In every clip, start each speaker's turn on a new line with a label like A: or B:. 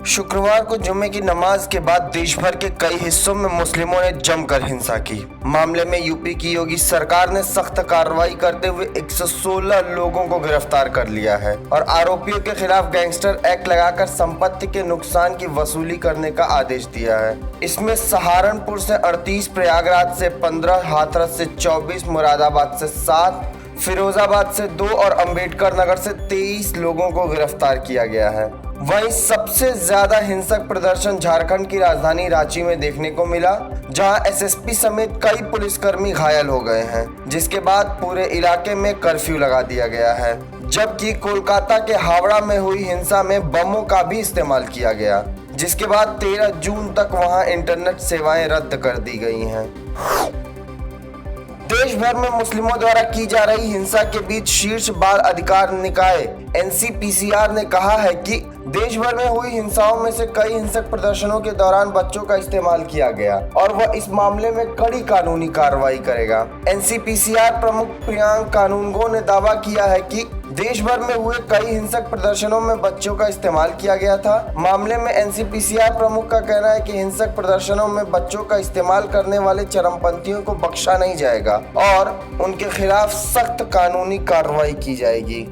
A: शुक्रवार को जुम्मे की नमाज के बाद देश भर के कई हिस्सों में मुस्लिमों ने जमकर हिंसा की। मामले में यूपी की योगी सरकार ने सख्त कार्रवाई करते हुए 116 लोगों को गिरफ्तार कर लिया है और आरोपियों के खिलाफ गैंगस्टर एक्ट लगाकर संपत्ति के नुकसान की वसूली करने का आदेश दिया है। इसमें सहारनपुर से 38, प्रयागराज से 15, हाथरस से 24, मुरादाबाद से 7, फिरोजाबाद से 2 और अंबेडकर नगर से 23 लोगों को गिरफ्तार किया गया है। वहीं सबसे ज्यादा हिंसक प्रदर्शन झारखंड की राजधानी रांची में देखने को मिला, जहां एसएसपी समेत कई पुलिसकर्मी घायल हो गए हैं, जिसके बाद पूरे इलाके में कर्फ्यू लगा दिया गया है। जबकि कोलकाता के हावड़ा में हुई हिंसा में बमों का भी इस्तेमाल किया गया, जिसके बाद 13 जून तक वहां इंटरनेट सेवाएं रद्द कर दी गई हैं। देश भर में मुस्लिमों द्वारा की जा रही हिंसा के बीच शीर्ष बाल अधिकार निकाय एनसीपीसीआर ने कहा है कि देश भर में हुई हिंसाओं में से कई हिंसक प्रदर्शनों के दौरान बच्चों का इस्तेमाल किया गया और वह इस मामले में कड़ी कानूनी कार्रवाई करेगा। एनसीपीसीआर प्रमुख प्रियांक कानूनगो ने दावा किया है कि देश भर में हुए कई हिंसक प्रदर्शनों में बच्चों का इस्तेमाल किया गया था। मामले में एनसीपीसीआर प्रमुख का कहना है कि हिंसक प्रदर्शनों में बच्चों का इस्तेमाल करने वाले चरमपंथियों को बख्शा नहीं जाएगा और उनके खिलाफ सख्त कानूनी कार्रवाई की जाएगी।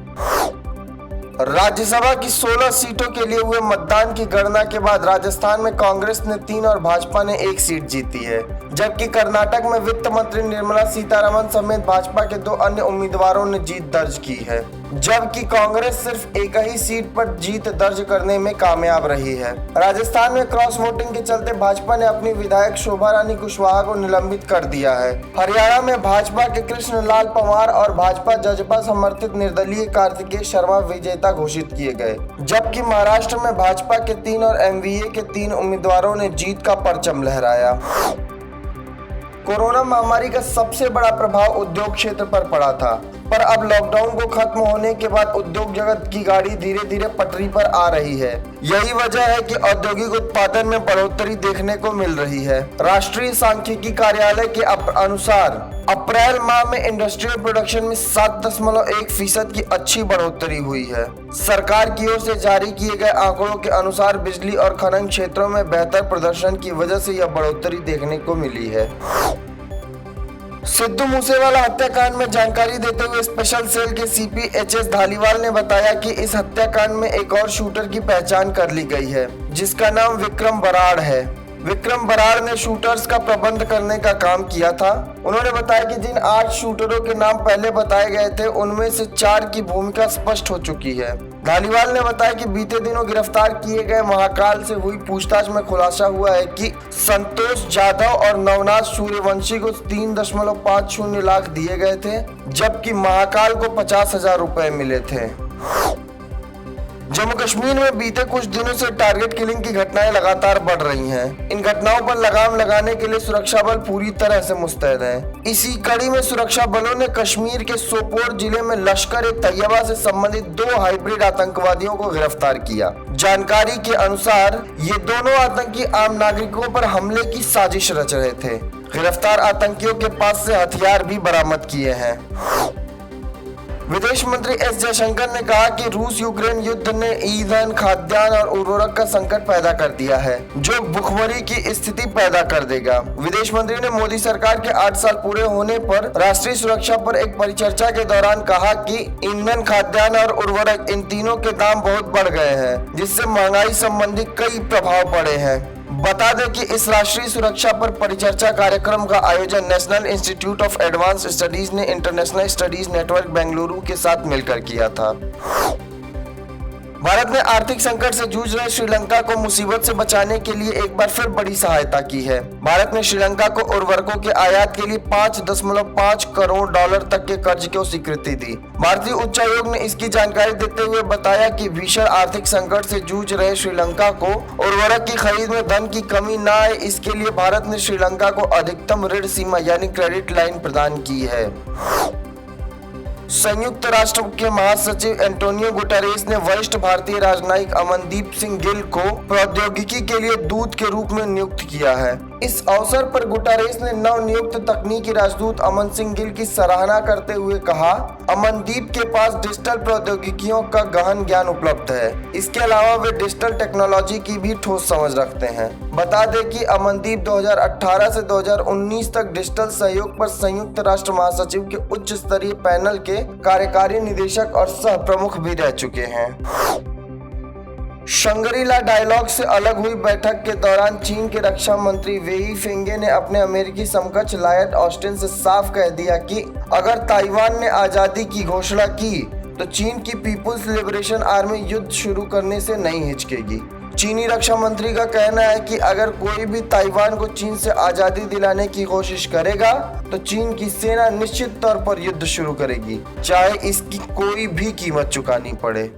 A: राज्यसभा की 16 सीटों के लिए हुए मतदान की गणना के बाद राजस्थान में कांग्रेस ने 3 और भाजपा ने 1 सीट जीती है, जबकि कर्नाटक में वित्त मंत्री निर्मला सीतारमण समेत भाजपा के 2 अन्य उम्मीदवारों ने जीत दर्ज की है, जबकि कांग्रेस सिर्फ एक ही सीट पर जीत दर्ज करने में कामयाब रही है। राजस्थान में क्रॉस वोटिंग के चलते भाजपा ने अपनी विधायक शोभा रानी कुशवाहा को निलंबित कर दिया है। हरियाणा में भाजपा के कृष्ण लाल पंवार और भाजपा जजपा समर्थित निर्दलीय कार्तिकेय शर्मा विजेता घोषित किए गए, जबकि महाराष्ट्र में भाजपा के 3 और एमवीए के 3 उम्मीदवारों ने जीत का परचम लहराया। कोरोना महामारी का सबसे बड़ा प्रभाव उद्योग क्षेत्र पर पड़ा था, पर अब लॉकडाउन को खत्म होने के बाद उद्योग जगत की गाड़ी धीरे धीरे पटरी पर आ रही है। यही वजह है कि औद्योगिक उत्पादन में बढ़ोतरी देखने को मिल रही है। राष्ट्रीय सांख्यिकी कार्यालय के अनुसार अप्रैल माह में इंडस्ट्रियल प्रोडक्शन में 7.1% की अच्छी बढ़ोतरी हुई है। सरकार की ओर से जारी किए गए आंकड़ों के अनुसार बिजली और खनन क्षेत्रों में बेहतर प्रदर्शन की वजह से यह बढ़ोतरी देखने को मिली है। सिद्धू मूसेवाला हत्याकांड में जानकारी देते हुए स्पेशल सेल के सीपी एचएस धालीवाल ने बताया कि इस हत्याकांड में एक और शूटर की पहचान कर ली गई है, जिसका नाम विक्रम बराड़ है। विक्रम बराड़ ने शूटर्स का प्रबंध करने का काम किया था। उन्होंने बताया कि जिन 8 शूटरों के नाम पहले बताए गए थे, उनमें से 4 की भूमिका स्पष्ट हो चुकी है। धालीवाल ने बताया कि बीते दिनों गिरफ्तार किए गए महाकाल से हुई पूछताछ में खुलासा हुआ है कि संतोष जाधव और नवनाथ सूर्यवंशी को 3.50 लाख दिए गए थे, जबकि महाकाल को 50,000 रुपए मिले थे। जम्मू कश्मीर में बीते कुछ दिनों से टारगेट किलिंग की घटनाएं लगातार बढ़ रही हैं। इन घटनाओं पर लगाम लगाने के लिए सुरक्षा बल पूरी तरह से मुस्तैद हैं। इसी कड़ी में सुरक्षा बलों ने कश्मीर के सोपोर जिले में लश्कर-ए-तैयबा से संबंधित 2 हाइब्रिड आतंकवादियों को गिरफ्तार किया। जानकारी के अनुसार ये दोनों आतंकी आम नागरिकों पर हमले की साजिश रच रहे थे। गिरफ्तार आतंकियों के पास से हथियार भी बरामद किए हैं। विदेश मंत्री एस जयशंकर ने कहा कि रूस यूक्रेन युद्ध ने ईंधन, खाद्यान्न और उर्वरक का संकट पैदा कर दिया है, जो भुखमरी की स्थिति पैदा कर देगा। विदेश मंत्री ने मोदी सरकार के 8 साल पूरे होने पर राष्ट्रीय सुरक्षा पर एक परिचर्चा के दौरान कहा कि ईंधन, खाद्यान्न और उर्वरक इन तीनों के दाम बहुत बढ़ गए हैं, जिससे महंगाई संबंधी कई प्रभाव पड़े हैं। बता दें कि इस राष्ट्रीय सुरक्षा पर परिचर्चा कार्यक्रम का आयोजन national institute of advance studies ने इंटरनेशनल स्टडीज नेटवर्क बेंगलुरु के साथ मिलकर किया था। भारत ने आर्थिक संकट से जूझ रहे श्रीलंका को मुसीबत से बचाने के लिए एक बार फिर बड़ी सहायता की है। भारत ने श्रीलंका को उर्वरकों के आयात के लिए $5.5 करोड़ तक के कर्ज को स्वीकृति दी। भारतीय उच्चायोग ने इसकी जानकारी देते हुए बताया कि भीषण आर्थिक संकट से जूझ रहे श्रीलंका को उर्वरक की खरीद में धन की कमी न आए, इसके लिए भारत ने श्रीलंका को अधिकतम ऋण सीमा यानी क्रेडिट लाइन प्रदान की है। संयुक्त राष्ट्र के महासचिव एंटोनियो गुटेरेस ने वरिष्ठ भारतीय राजनयिक अमनदीप सिंह गिल को प्रौद्योगिकी के लिए दूत के रूप में नियुक्त किया है। इस अवसर पर गुटारेस ने नवनियुक्त तकनीकी राजदूत अमन सिंह गिल की सराहना करते हुए कहा, अमनदीप के पास डिजिटल प्रौद्योगिकियों का गहन ज्ञान उपलब्ध है। इसके अलावा वे डिजिटल टेक्नोलॉजी की भी ठोस समझ रखते हैं। बता दें कि अमनदीप 2018 से 2019 तक डिजिटल सहयोग पर संयुक्त राष्ट्र महासचिव के उच्च स्तरीय पैनल के कार्यकारी निदेशक और सह प्रमुख भी रह चुके हैं। शंग्री-ला डायलॉग से अलग हुई बैठक के दौरान चीन के रक्षा मंत्री वेई फेंगे ने अपने अमेरिकी समकक्ष लॉयड ऑस्टिन से साफ कह दिया कि अगर ताइवान ने आजादी की घोषणा की तो चीन की पीपुल्स लिबरेशन आर्मी युद्ध शुरू करने से नहीं हिचकेगी। चीनी रक्षा मंत्री का कहना है कि अगर कोई भी ताइवान को चीन से आजादी दिलाने की कोशिश करेगा तो चीन की सेना निश्चित तौर पर युद्ध शुरू करेगी, चाहे इसकी कोई भी कीमत चुकानी पड़े।